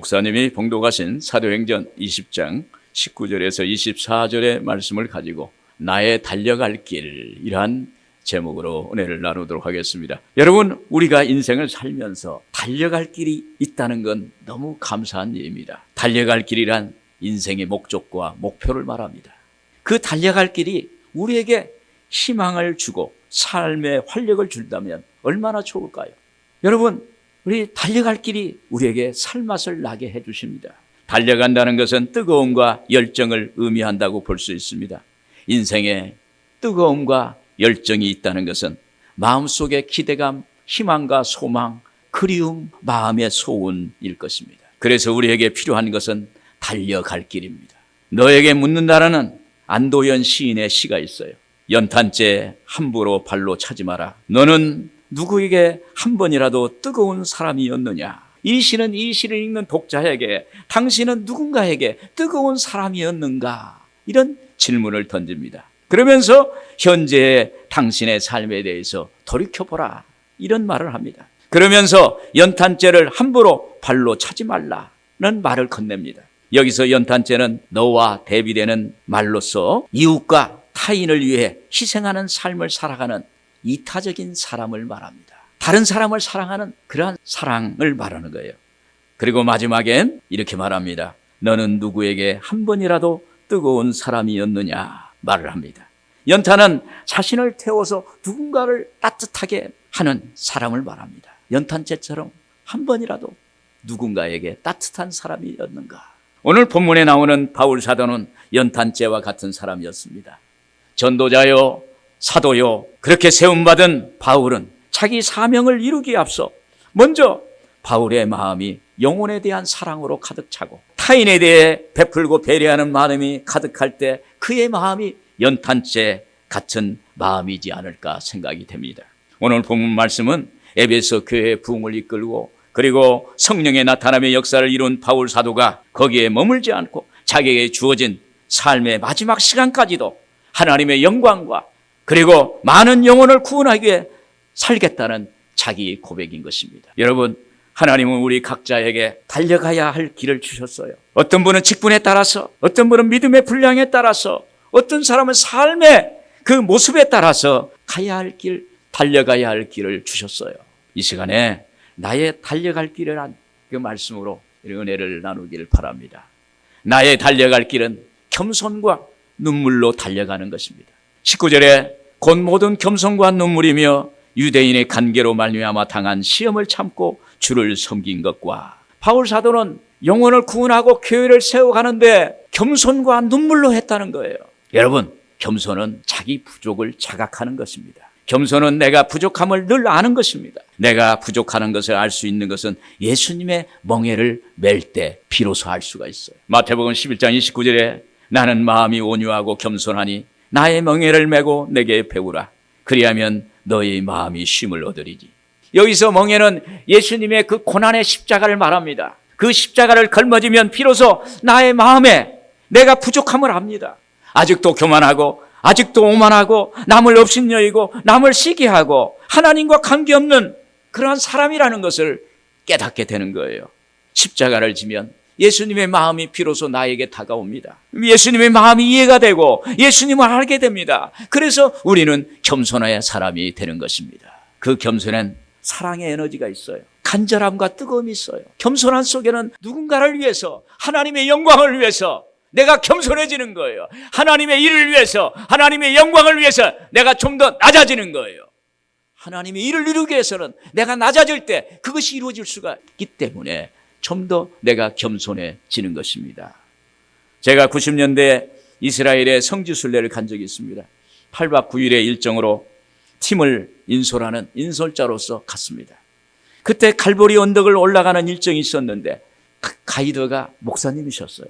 목사님이 봉독하신 사도행전 20장 19절에서 24절의 말씀을 가지고 나의 달려갈 길이란 제목으로 은혜를 나누도록 하겠습니다. 여러분, 우리가 인생을 살면서 달려갈 길이 있다는 건 너무 감사한 일입니다. 달려갈 길이란 인생의 목적과 목표를 말합니다. 그 달려갈 길이 우리에게 희망을 주고 삶의 활력을 준다면 얼마나 좋을까요? 여러분, 우리 달려갈 길이 우리에게 살맛을 나게 해주십니다. 달려간다는 것은 뜨거움과 열정을 의미한다고 볼 수 있습니다. 인생에 뜨거움과 열정이 있다는 것은 마음속에 기대감, 희망과 소망, 그리움, 마음의 소원일 것입니다. 그래서 우리에게 필요한 것은 달려갈 길입니다. 너에게 묻는다라는 안도연 시인의 시가 있어요. 연탄재 함부로 발로 차지 마라. 너는 누구에게 한 번이라도 뜨거운 사람이었느냐? 이 시는 이 시를 읽는 독자에게 당신은 누군가에게 뜨거운 사람이었는가? 이런 질문을 던집니다. 그러면서 현재의 당신의 삶에 대해서 돌이켜보라, 이런 말을 합니다. 그러면서 연탄재를 함부로 발로 차지 말라는 말을 건넵니다. 여기서 연탄재는 너와 대비되는 말로서 이웃과 타인을 위해 희생하는 삶을 살아가는 이타적인 사람을 말합니다. 다른 사람을 사랑하는 그러한 사랑을 말하는 거예요. 그리고 마지막엔 이렇게 말합니다. 너는 누구에게 한 번이라도 뜨거운 사람이었느냐 말을 합니다. 연탄은 자신을 태워서 누군가를 따뜻하게 하는 사람을 말합니다. 연탄재처럼 한 번이라도 누군가에게 따뜻한 사람이었는가. 오늘 본문에 나오는 바울 사도는 연탄재와 같은 사람이었습니다. 전도자요, 사도요, 그렇게 세움받은 바울은 자기 사명을 이루기에 앞서 먼저 바울의 마음이 영혼에 대한 사랑으로 가득 차고 타인에 대해 베풀고 배려하는 마음이 가득할 때 그의 마음이 연탄재 같은 마음이지 않을까 생각이 됩니다. 오늘 본문 말씀은 에베소 교회의 부흥을 이끌고 그리고 성령의 나타남의 역사를 이룬 바울 사도가 거기에 머물지 않고 자기에게 주어진 삶의 마지막 시간까지도 하나님의 영광과 그리고 많은 영혼을 구원하기 위해 살겠다는 자기 고백인 것입니다. 여러분, 하나님은 우리 각자에게 달려가야 할 길을 주셨어요. 어떤 분은 직분에 따라서, 어떤 분은 믿음의 분량에 따라서, 어떤 사람은 삶의 그 모습에 따라서 가야 할 길, 달려가야 할 길을 주셨어요. 이 시간에 나의 달려갈 길이란 그 말씀으로 은혜를 나누기를 바랍니다. 나의 달려갈 길은 겸손과 눈물로 달려가는 것입니다. 19절에 곧 모든 겸손과 눈물이며 유대인의 관계로 말미암아 당한 시험을 참고 주를 섬긴 것과 바울 사도는 영혼을 구원하고 교회를 세워가는데 겸손과 눈물로 했다는 거예요. 여러분, 겸손은 자기 부족을 자각하는 것입니다. 겸손은 내가 부족함을 늘 아는 것입니다. 내가 부족하는 것을 알 수 있는 것은 예수님의 멍에를 맬 때 비로소 알 수가 있어요. 마태복음 11장 29절에 나는 마음이 온유하고 겸손하니 나의 멍에를 메고 내게 배우라. 그리하면 너의 마음이 쉼을 얻으리지. 여기서 멍에는 예수님의 그 고난의 십자가를 말합니다. 그 십자가를 걸머지면 비로소 나의 마음에 내가 부족함을 압니다. 아직도 교만하고 아직도 오만하고 남을 업신여기고 남을 시기하고 하나님과 관계없는 그러한 사람이라는 것을 깨닫게 되는 거예요. 십자가를 지면 예수님의 마음이 비로소 나에게 다가옵니다. 예수님의 마음이 이해가 되고 예수님을 알게 됩니다. 그래서 우리는 겸손한 사람이 되는 것입니다. 그 겸손엔 사랑의 에너지가 있어요. 간절함과 뜨거움이 있어요. 겸손한 속에는 누군가를 위해서, 하나님의 영광을 위해서 내가 겸손해지는 거예요. 하나님의 일을 위해서, 하나님의 영광을 위해서 내가 좀 더 낮아지는 거예요. 하나님의 일을 이루기 위해서는 내가 낮아질 때 그것이 이루어질 수가 있기 때문에 좀 더 내가 겸손해지는 것입니다. 제가 90년대에 이스라엘의 성지순례를 간 적이 있습니다. 8박 9일의 일정으로 팀을 인솔하는 인솔자로서 갔습니다. 그때 갈보리 언덕을 올라가는 일정이 있었는데 가이드가 목사님이셨어요.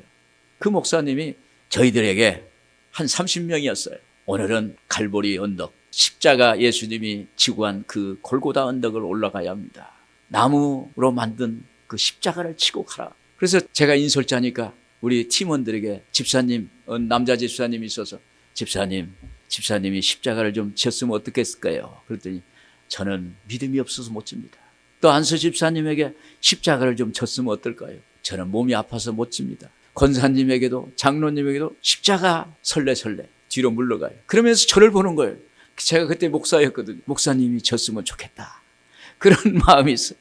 그 목사님이 저희들에게 한 30명이었어요. 오늘은 갈보리 언덕, 십자가 예수님이 지구한 그 골고다 언덕을 올라가야 합니다. 나무로 만든 그 십자가를 치고 가라. 그래서 제가 인솔자니까 우리 팀원들에게 집사님, 남자 집사님이 있어서 집사님이 십자가를 좀 지었으면 어떻겠을까요? 그랬더니 저는 믿음이 없어서 못 집니다. 또 안수 집사님에게 십자가를 좀 졌으면 어떨까요? 저는 몸이 아파서 못 집니다. 권사님에게도 장로님에게도 십자가 설레설레 뒤로 물러가요. 그러면서 저를 보는 거예요. 제가 그때 목사였거든요. 목사님이 졌으면 좋겠다. 그런 마음이 있어요.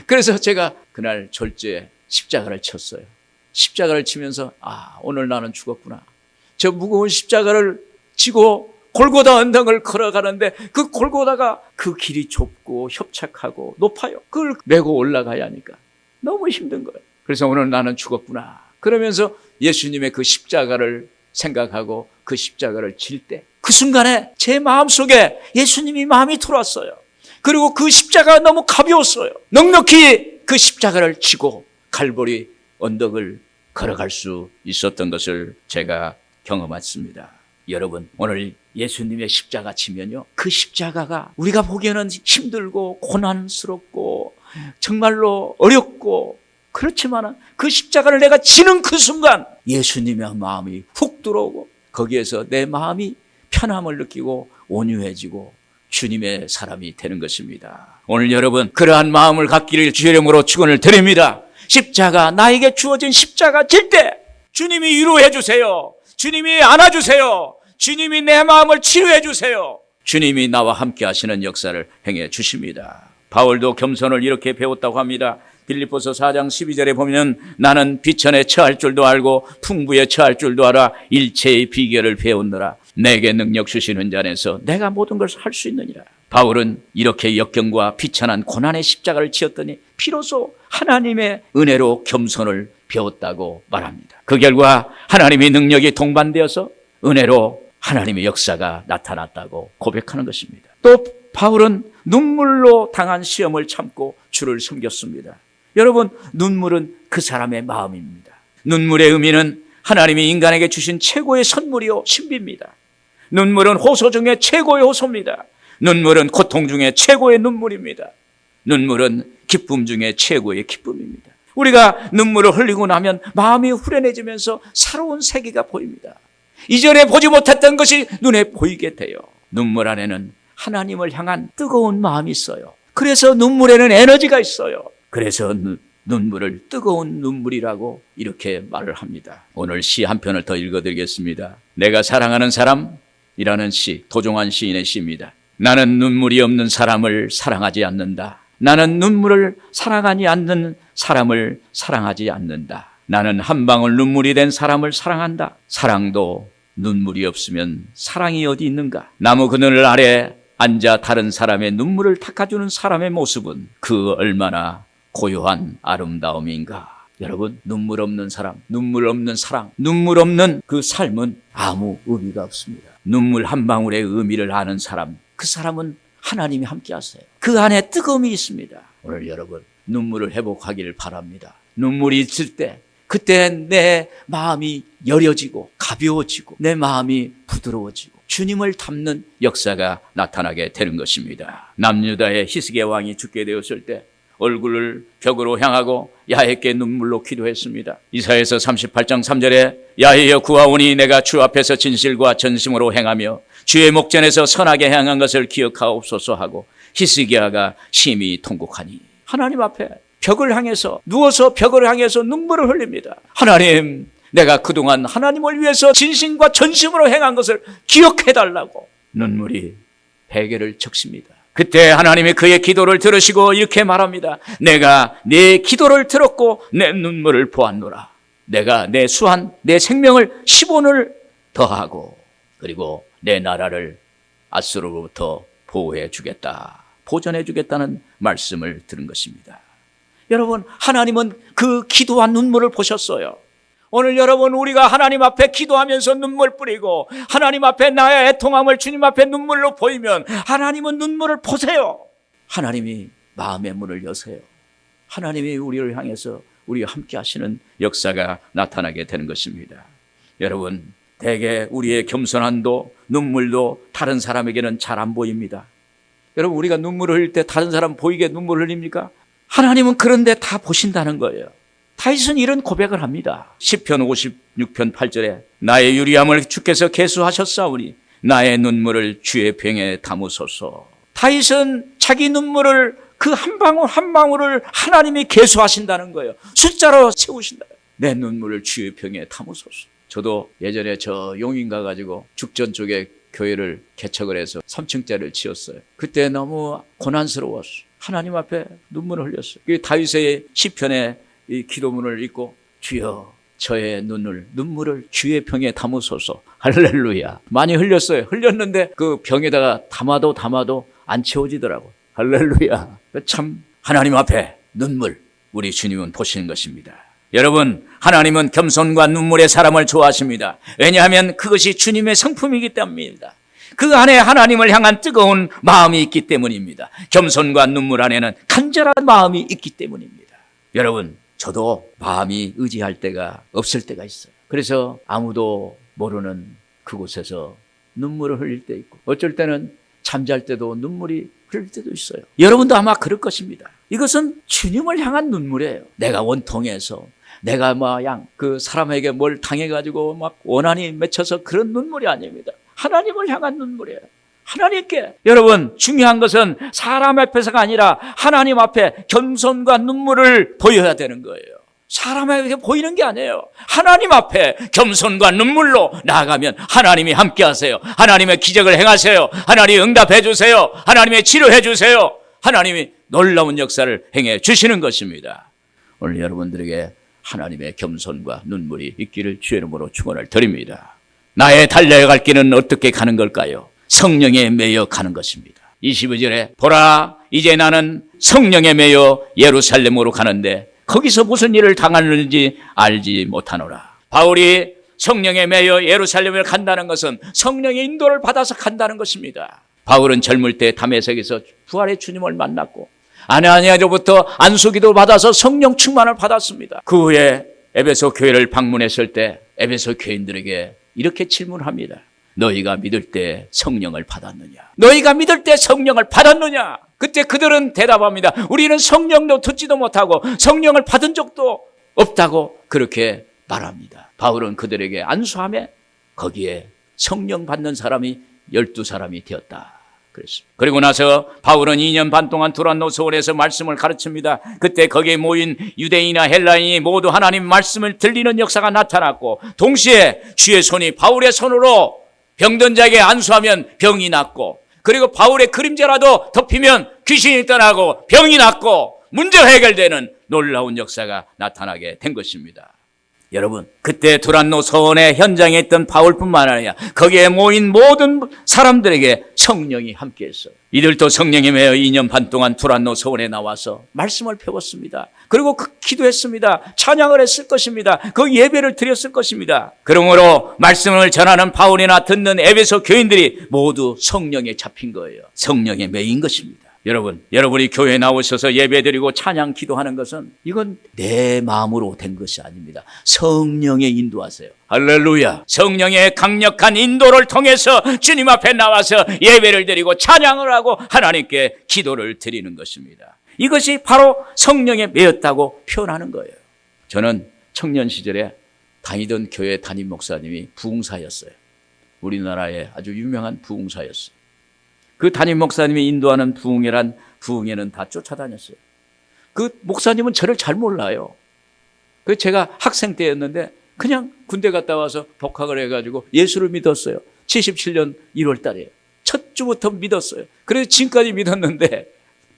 그래서 제가 그날 졸지에 십자가를 쳤어요. 십자가를 치면서 오늘 나는 죽었구나. 저 무거운 십자가를 지고 골고다 언덕을 걸어가는데 그 골고다가 그 길이 좁고 협착하고 높아요. 그걸 메고 올라가야 하니까 너무 힘든 거예요. 그래서 오늘 나는 죽었구나. 그러면서 예수님의 그 십자가를 생각하고 그 십자가를 질 때 그 순간에 제 마음속에 예수님이 마음이 들어왔어요. 그리고 그 십자가가 너무 가벼웠어요. 넉넉히 그 십자가를 지고 갈보리 언덕을 걸어갈 수 있었던 것을 제가 경험했습니다. 여러분, 오늘 예수님의 십자가 치면요, 그 십자가가 우리가 보기에는 힘들고 고난스럽고 정말로 어렵고 그렇지만 그 십자가를 내가 지는 그 순간 예수님의 마음이 훅 들어오고 거기에서 내 마음이 편함을 느끼고 온유해지고 주님의 사람이 되는 것입니다. 오늘 여러분, 그러한 마음을 갖기를 주의 이름으로 축원을 드립니다. 십자가, 나에게 주어진 십자가 질 때 주님이 위로해 주세요. 주님이 안아주세요. 주님이 내 마음을 치료해 주세요. 주님이 나와 함께 하시는 역사를 행해 주십니다. 바울도 겸손을 이렇게 배웠다고 합니다. 빌립보서 4장 12절에 보면 나는 비천에 처할 줄도 알고 풍부에 처할 줄도 알아 일체의 비결을 배웠노라. 내게 능력 주시는 자 안에서 내가 모든 것을 할 수 있느니라. 바울은 이렇게 역경과 비천한 고난의 십자가를 지었더니 비로소 하나님의 은혜로 겸손을 배웠다고 말합니다. 그 결과 하나님의 능력이 동반되어서 은혜로 하나님의 역사가 나타났다고 고백하는 것입니다. 또 바울은 눈물로 당한 시험을 참고 주를 섬겼습니다. 여러분, 눈물은 그 사람의 마음입니다. 눈물의 의미는 하나님이 인간에게 주신 최고의 선물이요 신비입니다. 눈물은 호소 중에 최고의 호소입니다. 눈물은 고통 중에 최고의 눈물입니다. 눈물은 기쁨 중에 최고의 기쁨입니다. 우리가 눈물을 흘리고 나면 마음이 후련해지면서 새로운 세계가 보입니다. 이전에 보지 못했던 것이 눈에 보이게 돼요. 눈물 안에는 하나님을 향한 뜨거운 마음이 있어요. 그래서 눈물에는 에너지가 있어요. 그래서 눈물을 뜨거운 눈물이라고 이렇게 말을 합니다. 오늘 시 한 편을 더 읽어드리겠습니다. 내가 사랑하는 사람이라는 시, 도종환 시인의 시입니다. 나는 눈물이 없는 사람을 사랑하지 않는다. 나는 눈물을 사랑하지 않는 사람을 사랑하지 않는다. 나는 한 방울 눈물이 된 사람을 사랑한다. 사랑도 눈물이 없으면 사랑이 어디 있는가? 나무 그늘 아래 앉아 다른 사람의 눈물을 닦아주는 사람의 모습은 그 얼마나 고요한 아름다움인가. 여러분, 눈물 없는 사람, 눈물 없는 사랑, 눈물 없는 그 삶은 아무 의미가 없습니다. 눈물 한 방울의 의미를 아는 사람, 그 사람은 하나님이 함께 하세요. 그 안에 뜨거움이 있습니다. 오늘 여러분, 눈물을 회복하기를 바랍니다. 눈물이 있을 때 그때 내 마음이 여려지고 가벼워지고 내 마음이 부드러워지고 주님을 닮는 역사가 나타나게 되는 것입니다. 남유다의 히스기야 왕이 죽게 되었을 때 얼굴을 벽으로 향하고 야훼께 눈물로 기도했습니다. 이사야서 38장 3절에 야훼여 구하오니 내가 주 앞에서 진실과 전심으로 행하며 주의 목전에서 선하게 행한 것을 기억하옵소서 하고 히스기야가 심히 통곡하니 하나님 앞에 벽을 향해서 누워서 벽을 향해서 눈물을 흘립니다. 하나님, 내가 그동안 하나님을 위해서 진심과 전심으로 행한 것을 기억해달라고 눈물이 베개를 적십니다. 그때 하나님이 그의 기도를 들으시고 이렇게 말합니다. 내가 내 기도를 들었고 내 눈물을 보았노라. 내가 내 수한 내 생명을 10원을 더하고 그리고 내 나라를 앗수르로부터 보호해 주겠다, 보존해 주겠다는 말씀을 들은 것입니다. 여러분, 하나님은 그 기도한 눈물을 보셨어요. 오늘 여러분, 우리가 하나님 앞에 기도하면서 눈물 뿌리고 하나님 앞에 나의 애통함을 주님 앞에 눈물로 보이면 하나님은 눈물을 보세요. 하나님이 마음의 문을 여세요. 하나님이 우리를 향해서 우리와 함께 하시는 역사가 나타나게 되는 것입니다. 여러분, 대개 우리의 겸손함도 눈물도 다른 사람에게는 잘 안 보입니다. 여러분, 우리가 눈물을 흘릴 때 다른 사람 보이게 눈물을 흘립니까? 하나님은 그런데 다 보신다는 거예요. 다윗은 이런 고백을 합니다. 시편 56편 8절에 나의 유리함을 주께서 계수하셨사오니 나의 눈물을 주의 병에 담으소서. 다윗은 자기 눈물을 그 한 방울 한 방울을 하나님이 계수하신다는 거예요. 숫자로 채우신다. 내 눈물을 주의 병에 담으소서. 저도 예전에 저 용인 가가지고 죽전 쪽에 교회를 개척을 해서 3층짜리를 지었어요. 그때 너무 고난스러웠어. 하나님 앞에 눈물을 흘렸어요. 그 다윗의 시편에 이 기도문을 읽고 주여 저의 눈물을 주의 병에 담으소서. 할렐루야. 많이 흘렸어요. 흘렸는데 그 병에다가 담아도 안 채워지더라고. 할렐루야. 참 하나님 앞에 눈물 우리 주님은 보시는 것입니다. 여러분, 하나님은 겸손과 눈물의 사람을 좋아하십니다. 왜냐하면 그것이 주님의 성품이기 때문입니다. 그 안에 하나님을 향한 뜨거운 마음이 있기 때문입니다. 겸손과 눈물 안에는 간절한 마음이 있기 때문입니다. 여러분, 저도 마음이 의지할 때가 없을 때가 있어요. 그래서 아무도 모르는 그곳에서 눈물을 흘릴 때 있고, 어쩔 때는 잠잘 때도 눈물이 흘릴 때도 있어요. 여러분도 아마 그럴 것입니다. 이것은 주님을 향한 눈물이에요. 내가 원통해서, 내가 그 사람에게 뭘 당해가지고 막 원한이 맺혀서 그런 눈물이 아닙니다. 하나님을 향한 눈물이에요. 하나님께. 여러분, 중요한 것은 사람 앞에서가 아니라 하나님 앞에 겸손과 눈물을 보여야 되는 거예요. 사람에게 보이는 게 아니에요. 하나님 앞에 겸손과 눈물로 나아가면 하나님이 함께 하세요. 하나님의 기적을 행하세요. 하나님이 응답해 주세요. 하나님의 치료해 주세요. 하나님이 놀라운 역사를 행해 주시는 것입니다. 오늘 여러분들에게 하나님의 겸손과 눈물이 있기를 주의 이름으로 축원을 드립니다. 나의 달려갈 길은 어떻게 가는 걸까요? 성령에 매여 가는 것입니다. 22절에 보라 이제 나는 성령에 매여 예루살렘으로 가는데 거기서 무슨 일을 당하는지 알지 못하노라. 바울이 성령에 매여 예루살렘을 간다는 것은 성령의 인도를 받아서 간다는 것입니다. 바울은 젊을 때 다메섹에서 부활의 주님을 만났고 아나니아로부터 안수기도 받아서 성령 충만을 받았습니다. 그 후에 에베소 교회를 방문했을 때 에베소 교인들에게 이렇게 질문합니다. 너희가 믿을 때 성령을 받았느냐? 너희가 믿을 때 성령을 받았느냐? 그때 그들은 대답합니다. 우리는 성령도 듣지도 못하고 성령을 받은 적도 없다고 그렇게 말합니다. 바울은 그들에게 안수하며 거기에 성령 받는 사람이 12사람이 되었다 그랬습니다. 그리고 나서 바울은 2년 반 동안 두란노 서원에서 말씀을 가르칩니다. 그때 거기에 모인 유대인이나 헬라인이 모두 하나님 말씀을 들리는 역사가 나타났고 동시에 주의 손이 바울의 손으로 병든 자에게 안수하면 병이 낫고, 그리고 바울의 그림자라도 덮이면 귀신이 떠나고 병이 낫고 문제 해결되는 놀라운 역사가 나타나게 된 것입니다. 여러분, 그때 두란노 서원의 현장에 있던 바울뿐만 아니라 거기에 모인 모든 사람들에게 성령이 함께했어요. 이들도 성령에 매여 2년 반 동안 두란노 서원에 나와서 말씀을 배웠습니다. 그리고 기도했습니다. 찬양을 했을 것입니다. 그 예배를 드렸을 것입니다. 그러므로 말씀을 전하는 바울이나 듣는 에베소 교인들이 모두 성령에 잡힌 거예요. 성령에 매인 것입니다. 여러분이 교회에 나오셔서 예배드리고 찬양 기도하는 것은 이건 내 마음으로 된 것이 아닙니다. 성령의 인도하세요. 할렐루야. 성령의 강력한 인도를 통해서 주님 앞에 나와서 예배를 드리고 찬양을 하고 하나님께 기도를 드리는 것입니다. 이것이 바로 성령에 매였다고 표현하는 거예요. 저는 청년 시절에 다니던 교회 담임 목사님이 부흥사였어요. 우리나라의 아주 유명한 부흥사였어요. 그 담임 목사님이 인도하는 부흥회는 다 쫓아다녔어요. 그 목사님은 저를 잘 몰라요. 그 제가 학생 때였는데 그냥 군대 갔다 와서 복학을 해가지고 예수를 믿었어요. 77년 1월 달에 첫 주부터 믿었어요. 그래서 지금까지 믿었는데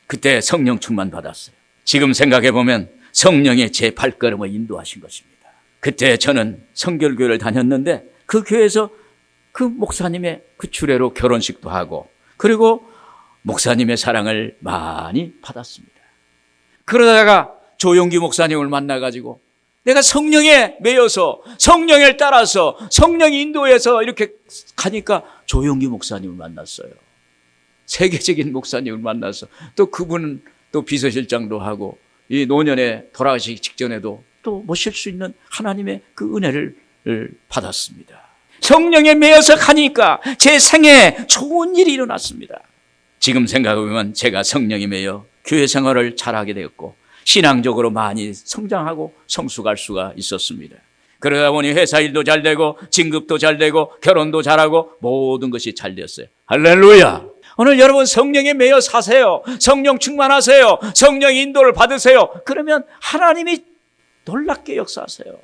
그때 성령 충만 받았어요. 지금 생각해보면 성령의 제 발걸음을 인도하신 것입니다. 그때 저는 성결교회를 다녔는데 그 교회에서 그 목사님의 그 주례로 결혼식도 하고 그리고 목사님의 사랑을 많이 받았습니다. 그러다가 조용기 목사님을 만나가지고 내가 성령에 매여서 성령을 따라서 성령이 인도해서 이렇게 가니까 조용기 목사님을 만났어요. 세계적인 목사님을 만나서 또 그분은 또 비서실장도 하고 이 노년에 돌아가시기 직전에도 또 모실 수 있는 하나님의 그 은혜를 받았습니다. 성령에 매여서 가니까 제 생에 좋은 일이 일어났습니다. 지금 생각해보면 제가 성령에 매여 교회 생활을 잘하게 되었고 신앙적으로 많이 성장하고 성숙할 수가 있었습니다. 그러다 보니 회사 일도 잘 되고 진급도 잘 되고 결혼도 잘하고 모든 것이 잘 되었어요. 할렐루야. 오늘 여러분 성령에 매여 사세요. 성령 충만하세요. 성령 인도를 받으세요. 그러면 하나님이 놀랍게 역사하세요.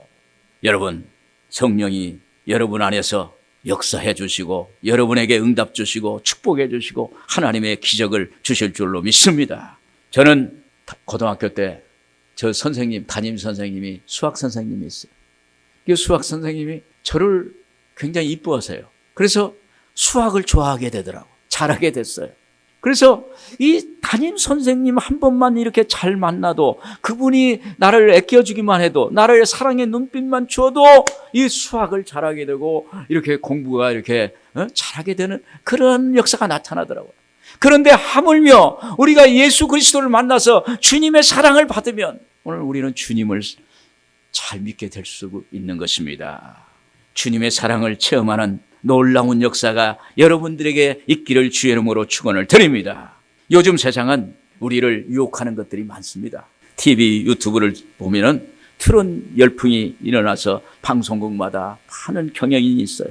여러분, 성령이 여러분 안에서 역사해 주시고 여러분에게 응답 주시고 축복해 주시고 하나님의 기적을 주실 줄로 믿습니다. 저는 고등학교 때 저 선생님, 담임 선생님이 수학 선생님이 있어요. 이 수학 선생님이 저를 굉장히 이뻐하세요. 그래서 수학을 좋아하게 되더라고요. 잘하게 됐어요. 그래서 이 담임 선생님 한 번만 이렇게 잘 만나도 그분이 나를 아껴주기만 해도 나를 사랑의 눈빛만 주어도 이 수학을 잘하게 되고 이렇게 공부가 이렇게 잘하게 되는 그런 역사가 나타나더라고요. 그런데 하물며 우리가 예수 그리스도를 만나서 주님의 사랑을 받으면 오늘 우리는 주님을 잘 믿게 될 수 있는 것입니다. 주님의 사랑을 체험하는 놀라운 역사가 여러분들에게 있기를 주의 이름으로 축원을 드립니다. 요즘 세상은 우리를 유혹하는 것들이 많습니다. TV, 유튜브를 보면은 트론 열풍이 일어나서 방송국마다 많은 경영인이 있어요.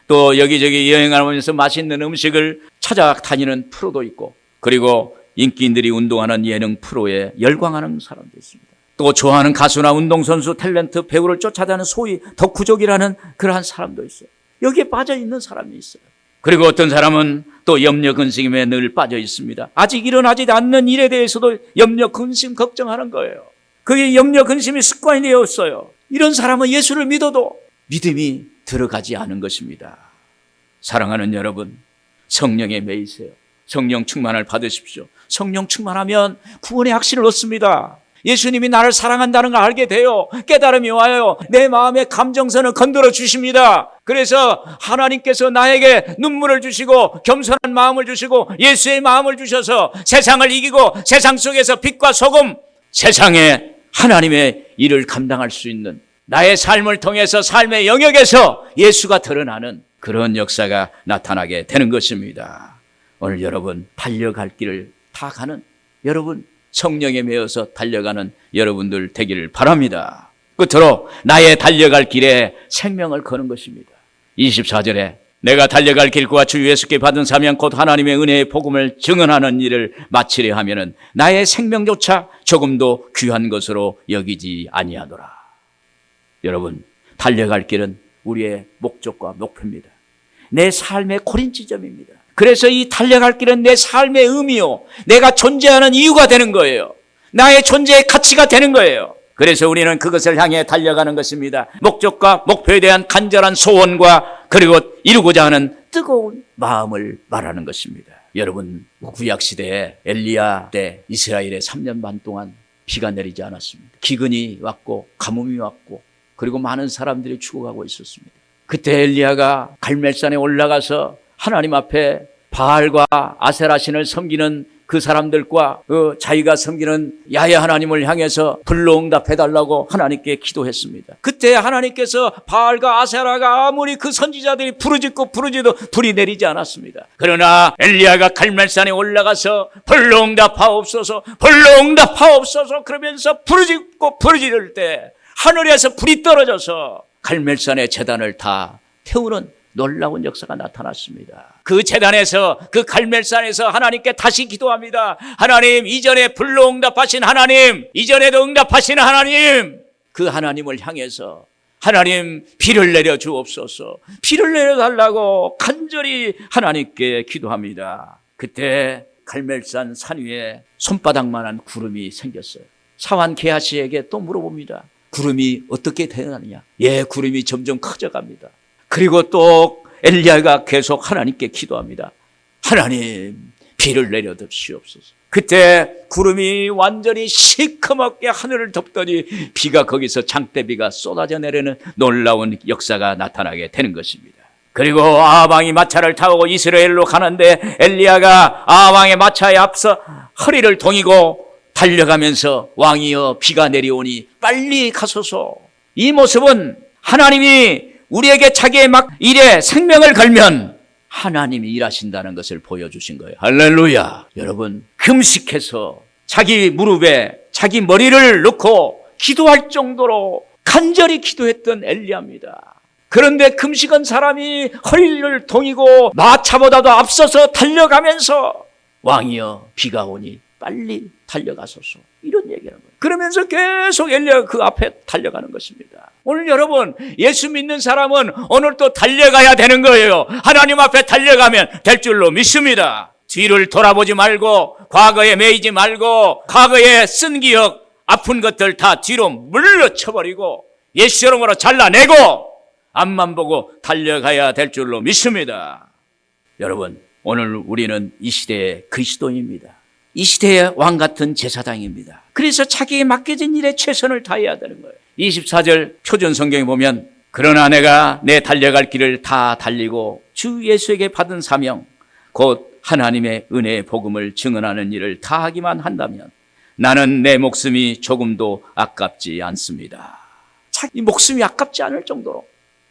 또 여기저기 여행하면서 맛있는 음식을 찾아다니는 프로도 있고, 그리고 인기인들이 운동하는 예능 프로에 열광하는 사람도 있습니다. 또 좋아하는 가수나 운동선수, 탤런트, 배우를 쫓아다니는 소위 덕후족이라는 그러한 사람도 있어요. 여기에 빠져 있는 사람이 있어요. 그리고 어떤 사람은 또 염려 근심에 늘 빠져 있습니다. 아직 일어나지 않는 일에 대해서도 염려 근심 걱정하는 거예요. 그게 염려 근심이 습관이 되었어요. 이런 사람은 예수를 믿어도 믿음이 들어가지 않은 것입니다. 사랑하는 여러분, 성령에 매이세요. 성령 충만을 받으십시오. 성령 충만하면 구원의 확신을 얻습니다. 예수님이 나를 사랑한다는 걸 알게 돼요. 깨달음이 와요. 내 마음의 감정선을 건드려 주십니다. 그래서 하나님께서 나에게 눈물을 주시고 겸손한 마음을 주시고 예수의 마음을 주셔서 세상을 이기고 세상 속에서 빛과 소금, 세상에 하나님의 일을 감당할 수 있는 나의 삶을 통해서 삶의 영역에서 예수가 드러나는 그런 역사가 나타나게 되는 것입니다. 오늘 여러분 달려갈 길을 다 가는 여러분, 성령에 매여서 달려가는 여러분들 되기를 바랍니다. 끝으로 나의 달려갈 길에 생명을 거는 것입니다. 24절에 내가 달려갈 길과 주 예수께 받은 사명 곧 하나님의 은혜의 복음을 증언하는 일을 마치려 하면은 나의 생명조차 조금도 귀한 것으로 여기지 아니하노라. 여러분, 달려갈 길은 우리의 목적과 목표입니다. 내 삶의 고린지점입니다. 그래서 이 달려갈 길은 내 삶의 의미요, 내가 존재하는 이유가 되는 거예요. 나의 존재의 가치가 되는 거예요. 그래서 우리는 그것을 향해 달려가는 것입니다. 목적과 목표에 대한 간절한 소원과 그리고 이루고자 하는 뜨거운 마음을 말하는 것입니다. 여러분, 구약시대에 엘리야 때 이스라엘에 3년 반 동안 비가 내리지 않았습니다. 기근이 왔고 가뭄이 왔고 그리고 많은 사람들이 죽어가고 있었습니다. 그때 엘리야가 갈멜산에 올라가서 하나님 앞에 바알과 아세라 신을 섬기는 그 사람들과 자기가 섬기는 야훼 하나님을 향해서 불로응답해달라고 하나님께 기도했습니다. 그때 하나님께서 바알과 아세라가 아무리 그 선지자들이 부르짖고 부르짖어도 불이 내리지 않았습니다. 그러나 엘리야가 갈멜산에 올라가서 불로응답하옵소서, 불로응답하옵소서 그러면서 부르짖고 부르짖을 때 하늘에서 불이 떨어져서 갈멜산의 제단을 다 태우는 놀라운 역사가 나타났습니다. 그 제단에서, 그 갈멜산에서 하나님께 다시 기도합니다. 하나님, 이전에 불로응답하신 하나님, 이전에도 응답하신 하나님, 그 하나님을 향해서 하나님 비를 내려 주옵소서, 비를 내려달라고 간절히 하나님께 기도합니다. 그때 갈멜산 산 위에 손바닥만한 구름이 생겼어요. 사환 게하시에게 또 물어봅니다. 구름이 어떻게 되느냐? 예, 구름이 점점 커져갑니다. 그리고 또 엘리야가 계속 하나님께 기도합니다. 하나님, 비를 내려주시옵소서. 그때 구름이 완전히 시커멓게 하늘을 덮더니 비가 거기서 장대비가 쏟아져 내리는 놀라운 역사가 나타나게 되는 것입니다. 그리고 아합왕이 마차를 타고 이스라엘로 가는데 엘리야가 아합왕의 마차에 앞서 허리를 동이고 달려가면서 왕이여 비가 내려오니 빨리 가소서. 이 모습은 하나님이 우리에게 자기의 일에 생명을 걸면 하나님이 일하신다는 것을 보여주신 거예요. 할렐루야. 여러분, 금식해서 자기 무릎에 자기 머리를 넣고 기도할 정도로 간절히 기도했던 엘리야입니다. 그런데 금식한 사람이 허리를 동이고 마차보다도 앞서서 달려가면서 왕이여 비가 오니 빨리 달려가소서, 이런 얘기하는 거예요. 그러면서 계속 엘리야가 그 앞에 달려가는 것입니다. 오늘 여러분, 예수 믿는 사람은 오늘 또 달려가야 되는 거예요. 하나님 앞에 달려가면 될 줄로 믿습니다. 뒤를 돌아보지 말고, 과거에 매이지 말고, 과거에 쓴 기억, 아픈 것들 다 뒤로 물러쳐버리고 예수 이름으로 잘라내고 앞만 보고 달려가야 될 줄로 믿습니다. 여러분, 오늘 우리는 이 시대의 그리스도인입니다. 이 시대의 왕 같은 제사장입니다. 그래서 자기에 맡겨진 일에 최선을 다해야 되는 거예요. 24절 표준 성경에 보면, 그러나 내가 내 달려갈 길을 다 달리고 주 예수에게 받은 사명 곧 하나님의 은혜의 복음을 증언하는 일을 다 하기만 한다면 나는 내 목숨이 조금도 아깝지 않습니다. 자기 목숨이 아깝지 않을 정도로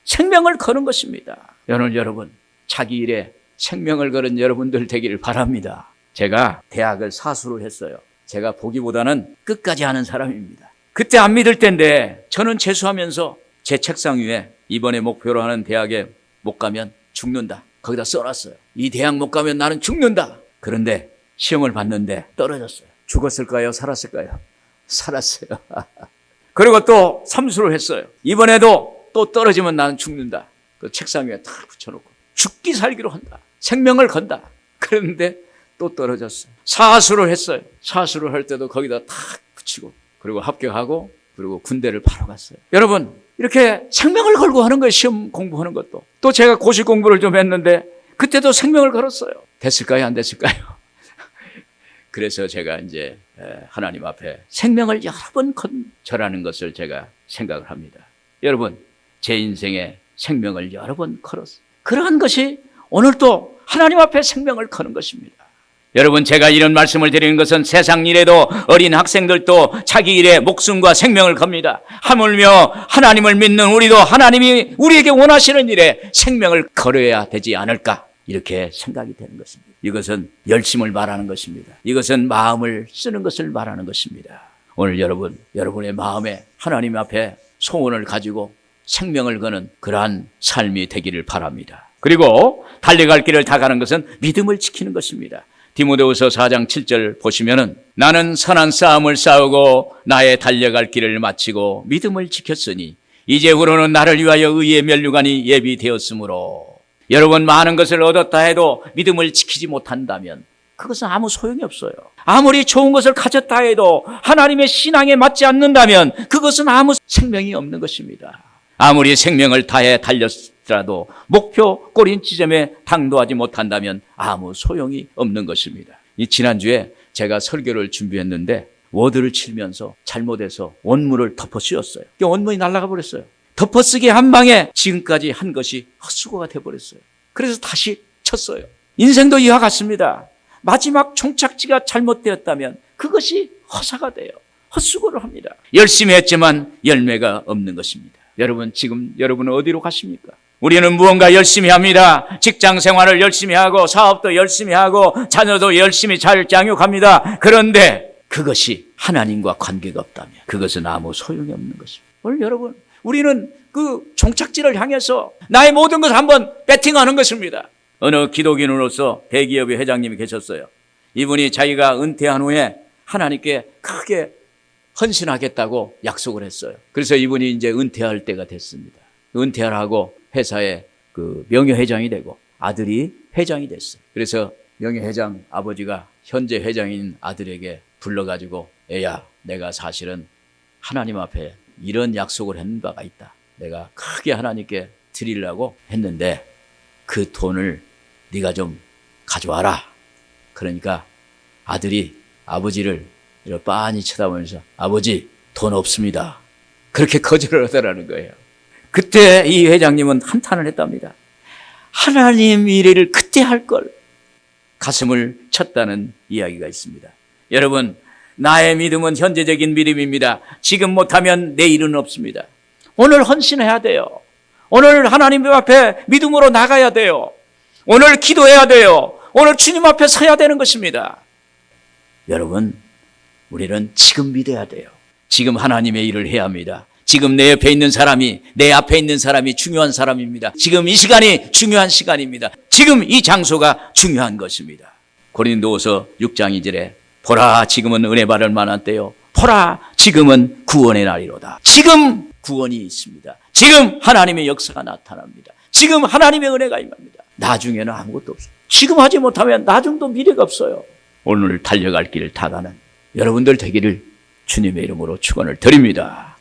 생명을 거는 것입니다. 오늘 여러분, 자기 일에 생명을 거는 여러분들 되기를 바랍니다. 제가 대학을 사수를 했어요. 제가 보기보다는 끝까지 하는 사람입니다. 그때 안 믿을 때인데 저는 재수하면서 제 책상 위에 이번에 목표로 하는 대학에 못 가면 죽는다, 거기다 써놨어요. 이 대학 못 가면 나는 죽는다. 그런데 시험을 봤는데 떨어졌어요. 죽었을까요? 살았을까요? 살았어요. 그리고 또 삼수를 했어요. 이번에도 또 떨어지면 나는 죽는다. 그 책상 위에 탁 붙여놓고 죽기 살기로 한다, 생명을 건다. 그런데 또 떨어졌어요. 사수를 했어요. 사수를 할 때도 거기다 탁 붙이고, 그리고 합격하고, 그리고 군대를 바로 갔어요. 여러분, 이렇게 생명을 걸고 하는 거예요. 시험 공부하는 것도. 또 제가 고시 공부를 좀 했는데 그때도 생명을 걸었어요. 됐을까요? 안 됐을까요? 그래서 제가 이제 하나님 앞에 생명을 여러 번 절하는 것을 제가 생각을 합니다. 여러분, 제 인생에 생명을 여러 번 걸었어요. 그러한 것이 오늘 또 하나님 앞에 생명을 거는 것입니다. 여러분, 제가 이런 말씀을 드리는 것은 세상 일에도 어린 학생들도 자기 일에 목숨과 생명을 겁니다. 하물며 하나님을 믿는 우리도 하나님이 우리에게 원하시는 일에 생명을 걸어야 되지 않을까, 이렇게 생각이 되는 것입니다. 이것은 열심을 말하는 것입니다. 이것은 마음을 쓰는 것을 말하는 것입니다. 오늘 여러분, 여러분의 마음에 하나님 앞에 소원을 가지고 생명을 거는 그러한 삶이 되기를 바랍니다. 그리고 달려갈 길을 다 가는 것은 믿음을 지키는 것입니다. 디모데후서 4장 7절 보시면은, 나는 선한 싸움을 싸우고 나의 달려갈 길을 마치고 믿음을 지켰으니 이제후로는 나를 위하여 의의 면류관이 예비되었으므로. 여러분, 많은 것을 얻었다 해도 믿음을 지키지 못한다면 그것은 아무 소용이 없어요. 아무리 좋은 것을 가졌다 해도 하나님의 신앙에 맞지 않는다면 그것은 아무 생명이 없는 것입니다. 아무리 생명을 다해 달렸더라도 목표 꼬린 지점에 당도하지 못한다면 아무 소용이 없는 것입니다. 지난주에 제가 설교를 준비했는데 워드를 치면서 잘못해서 원문을 덮어 씌웠어요. 원문이 날아가 버렸어요. 덮어쓰기 한 방에 지금까지 한 것이 헛수고가 돼버렸어요. 그래서 다시 쳤어요. 인생도 이와 같습니다. 마지막 종착지가 잘못되었다면 그것이 허사가 돼요. 헛수고를 합니다. 열심히 했지만 열매가 없는 것입니다. 여러분, 지금 여러분은 어디로 가십니까? 우리는 무언가 열심히 합니다. 직장 생활을 열심히 하고 사업도 열심히 하고 자녀도 열심히 잘 양육합니다. 그런데 그것이 하나님과 관계가 없다면 그것은 아무 소용이 없는 것입니다. 오늘 여러분, 우리는 그 종착지를 향해서 나의 모든 것을 한번 배팅하는 것입니다. 어느 기독인으로서 대기업의 회장님이 계셨어요. 이분이 자기가 은퇴한 후에 하나님께 크게 헌신하겠다고 약속을 했어요. 그래서 이분이 이제 은퇴할 때가 됐습니다. 은퇴를 하고 회사의 그 명예회장이 되고 아들이 회장이 됐어요. 그래서 명예회장 아버지가 현재 회장인 아들에게 불러가지고, 애야, 내가 사실은 하나님 앞에 이런 약속을 했는 바가 있다. 내가 크게 하나님께 드리려고 했는데 그 돈을 네가 좀 가져와라. 그러니까 아들이 아버지를 이렇게 빤히 쳐다보면서, 아버지, 돈 없습니다. 그렇게 거절을 하더라는 거예요. 그때 이 회장님은 한탄을 했답니다. 하나님 일을 그때 할 걸. 가슴을 쳤다는 이야기가 있습니다. 여러분, 나의 믿음은 현재적인 믿음입니다. 지금 못하면 내일은 없습니다. 오늘 헌신해야 돼요. 오늘 하나님 앞에 믿음으로 나가야 돼요. 오늘 기도해야 돼요. 오늘 주님 앞에 서야 되는 것입니다. 여러분, 우리는 지금 믿어야 돼요. 지금 하나님의 일을 해야 합니다. 지금 내 옆에 있는 사람이, 내 앞에 있는 사람이 중요한 사람입니다. 지금 이 시간이 중요한 시간입니다. 지금 이 장소가 중요한 것입니다. 고린도후서 6장 2절에 보라 지금은 은혜 받을 만한 때요, 보라 지금은 구원의 날이로다. 지금 구원이 있습니다. 지금 하나님의 역사가 나타납니다. 지금 하나님의 은혜가 임합니다. 나중에는 아무것도 없어요. 지금 하지 못하면 나중도 미래가 없어요. 오늘 달려갈 길을 다 가는 여러분들 되기를 주님의 이름으로 축원을 드립니다.